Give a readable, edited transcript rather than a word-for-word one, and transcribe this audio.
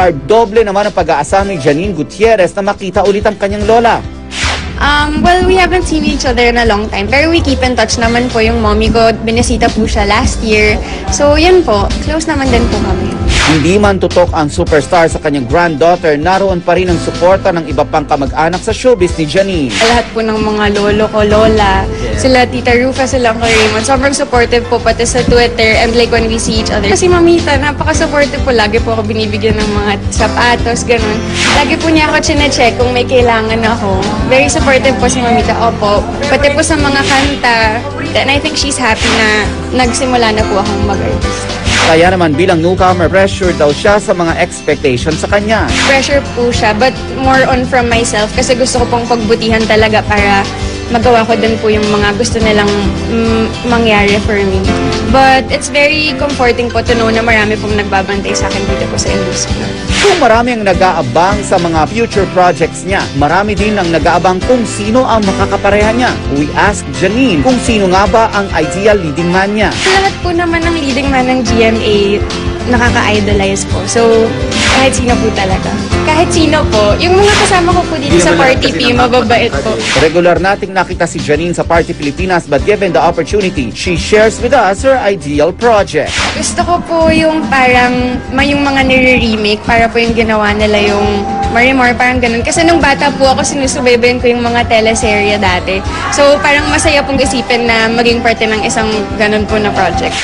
Doble naman ang pag-aasam ni Janine Gutierrez na makita ulit ang kanyang lola. Well, we haven't seen each other in a long time. Pero we keep in touch naman po yung mommy ko. Binisita po siya last year. So, yun po. Close naman din po kami. Hindi man tutok ang superstar sa kanyang granddaughter, naroon pa rin ang suporta ng iba pang kamag-anak sa showbiz ni Janine. Lahat po ng mga lolo ko, lola, sila Tita Rufa, sila ko Raymond. Sobrang supportive po pati sa Twitter and like when we see each other. Kasi mamita, napaka-supportive po. Lagi po ako binibigyan ng mga sapatos, ganun. Lagi po niya ako chinecheck kung may kailangan ako. Very supportive po si mamita. Opo. Pati po sa mga kanta. And I think she's happy na nagsimula na po akong mag-artist. Kaya naman bilang newcomer, pressure daw siya sa mga expectations sa kanya. Pressure po siya, but more on from myself kasi gusto ko pong pagbutihan talaga para magawa ko din po yung mga gusto nilang mangyari for me. But it's very comforting po to know na marami pong nagbabantay sa akin dito po sa industry. Kung marami ang nag-aabang sa mga future projects niya, marami din ang nag-aabang kung sino ang makakapareha niya. We ask Janine kung sino nga ba ang ideal leading man niya. Lahat po naman ng leading man ng GMA nakaka-idolize po. So, kahit sino po talaga. Kahit sino po. Yung mga kasama ko po dito sa Party P, mababait po. Regular nating nakita si Janine sa Party Pilipinas, but given the opportunity, she shares with us her ideal project. Gusto ko po yung parang yung mga nire-remake para po yung ginawa nila yung Marimar, parang ganun. Kasi nung bata po ako, sinusubaybayan ko yung mga teleserye dati. So parang masaya pong isipin na maging parte ng isang ganun po na project.